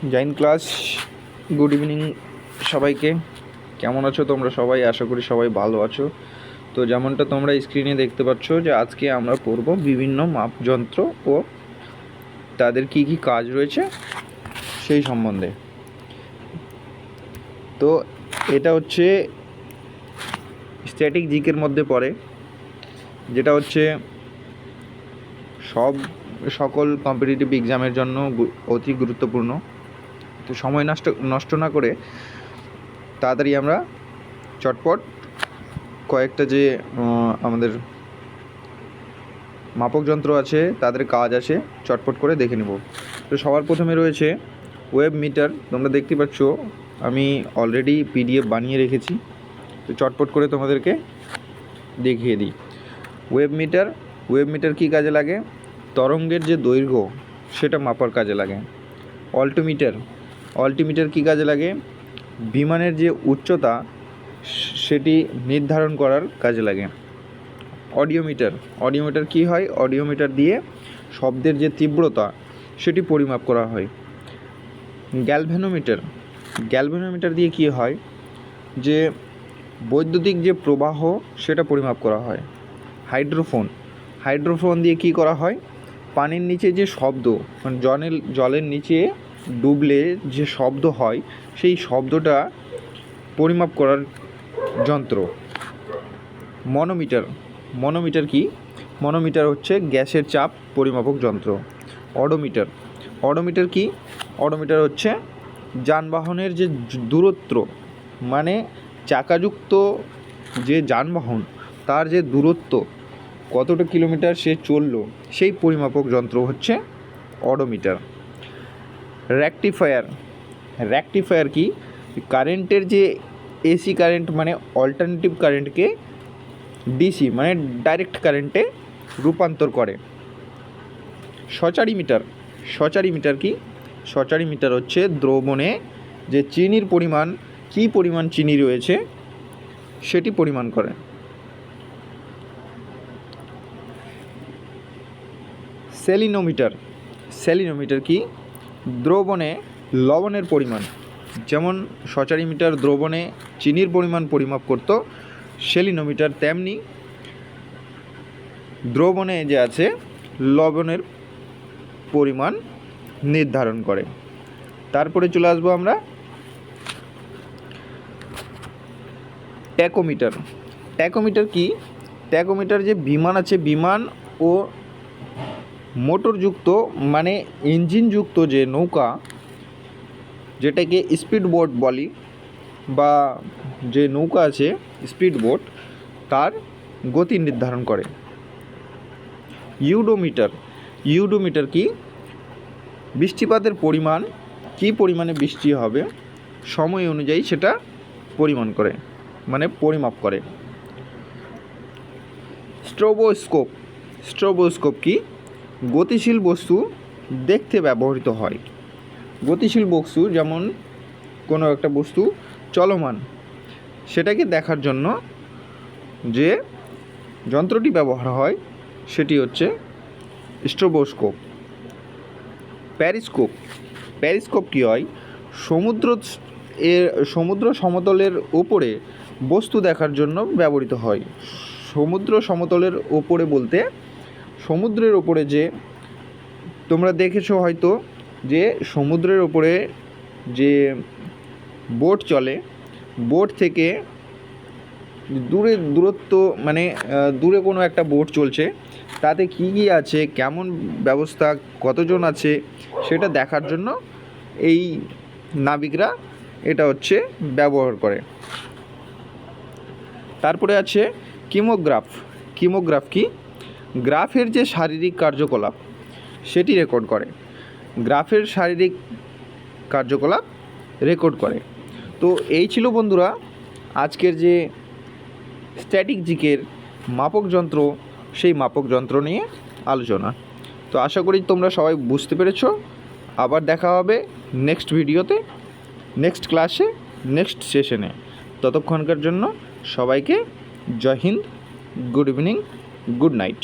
Join class. Good evening সবাইকে। কেমন আছো তোমরা সবাই? আশা করি সবাই ভালো আছো। তো যেমনটা তোমরা স্ক্রিনে দেখতে পাচ্ছ যে আজকে আমরা পড়ব বিভিন্ন মাপযন্ত্র ও তাদের কি কি কাজ রয়েছে সেই সম্বন্ধে। তো এটা হচ্ছে স্ট্যাটিক জিকের মধ্যে পড়ে, যেটা হচ্ছে সকল কম্পিটিটিভ এক্সামের জন্য অতি গুরুত্বপূর্ণ। তো সময় নষ্ট না করে তাড়াতাড়ি আমরা চটপট কয়েকটা যে আমাদের মাপক যন্ত্র আছে তাদের কাজ আছে চটপট করে দেখে নেব। তো সবার প্রথমে রয়েছে ওয়েব মিটার। তোমরা দেখতে পাচ্ছ আমি অলরেডি পিডিএফ বানিয়ে রেখেছি, তো চটপট করে তোমাদেরকে দেখিয়ে দিই। ওয়েব মিটার কী কাজে লাগে? তরঙ্গের যে দৈর্ঘ্য সেটা মাপার কাজে লাগে। অল্টিমিটার কী কাজে লাগে? বিমানের যে উচ্চতা সেটি নির্ধারণ করার কাজে লাগে। অডিওমিটার কী হয়? অডিওমিটার দিয়ে শব্দের যে তীব্রতা সেটি পরিমাপ করা হয়। গ্যালভানোমিটার দিয়ে কী হয়? যে বৈদ্যুতিক যে প্রবাহ সেটা পরিমাপ করা হয়। হাইড্রোফোন দিয়ে কী করা হয়? পানির নিচে যে শব্দ, মানে জলের নিচে ডুবলে যে শব্দ হয় সেই শব্দটা পরিমাপ করার যন্ত্র। মনোমিটার কি? মনোমিটার হচ্ছে গ্যাসের চাপ পরিমাপক যন্ত্র। অডোমিটার কি? অডোমিটার হচ্ছে যানবাহনের যে দূরত্ব, মানে চাকাযুক্ত যে যানবাহন তার যে দূরত্ব কতটা কিলোমিটার সে চললো সেই পরিমাপক যন্ত্র হচ্ছে অডোমিটার। রেকটিফায়ার কি? কারেন্টের যে এসি কারেন্ট মানে অল্টারনেটিভ কারেন্টকে ডিসি মানে ডাইরেক্ট কারেন্টে রূপান্তর করে। সচারিমিটার কি? সচারিমিটার হচ্ছে দ্রবণে যে চিনির পরিমাণ, কী পরিমাণ চিনি রয়েছে সেটি পরিমাণ করে। সেলিনোমিটার কি? দ্রবণে লবণের পরিমাণ, যেমন সচারিমিটার দ্রবণে চিনির পরিমাণ পরিমাপ করত, সেলিনোমিটার তেমনি দ্রবণে যে আছে লবণের পরিমাণ নির্ধারণ করে। তারপরে চলে আসবো আমরা ট্যাকোমিটার কি? ট্যাকোমিটার যে বিমান আছে, বিমান ও মোটরযুক্ত মানে ইঞ্জিনযুক্ত যে নৌকা, যেটাকে স্পিড বোট বলি, বা যে নৌকা আছে স্পিড বোট, তার গতি নির্ধারণ করে। ইউডোমিটার কি? বৃষ্টিপাতের পরিমাণ, কী পরিমাণে বৃষ্টি হবে সময় অনুযায়ী সেটা পরিমাণ করে, মানে পরিমাপ করে। স্ট্রোবোস্কোপ কি? গতিশীল বস্তু দেখতে ব্যবহৃত হয়। গতিশীল বস্তু যেমন কোনো একটা বস্তু চলমান, সেটাকে দেখার জন্য যে যন্ত্রটি ব্যবহার হয় সেটি হচ্ছে স্ট্রোবোস্কোপ। প্যারিস্কোপ কী হয়? সমুদ্র সমতলের উপরে বস্তু দেখার জন্য ব্যবহৃত হয়। সমুদ্র সমতলের ওপরে বলতে সমুদ্রের ওপরে যে তোমরা দেখেছো হয়তো যে সমুদ্রের ওপরে যে বোট চলে, বোট থেকে দূরত্ব মানে দূরে কোনো একটা বোট চলছে, তাতে কী কী আছে, কেমন ব্যবস্থা, কতজন আছে সেটা দেখার জন্য এই নাবিকরা এটা হচ্ছে ব্যবহার করে। তারপরে আছে কিমোগ্রাফ কি? গ্রাফের যে শারীরিক কার্যকলাপ সেটি রেকর্ড করে। গ্রাফের শারীরিক কার্যকলাপ রেকর্ড করে। তো এই ছিল বন্ধুরা আজকের যে স্ট্যাটিক জিকের মাপক যন্ত্র, সেই মাপক যন্ত্র নিয়ে আলোচনা। তো আশা করি তোমরা সবাই বুঝতে পেরেছো। আবার দেখা হবে নেক্সট ভিডিওতে, নেক্সট ক্লাসে, নেক্সট সেশনে। ততক্ষণকার জন্য সবাইকে জয় হিন্দ, গুড ইভিনিং, গুড নাইট।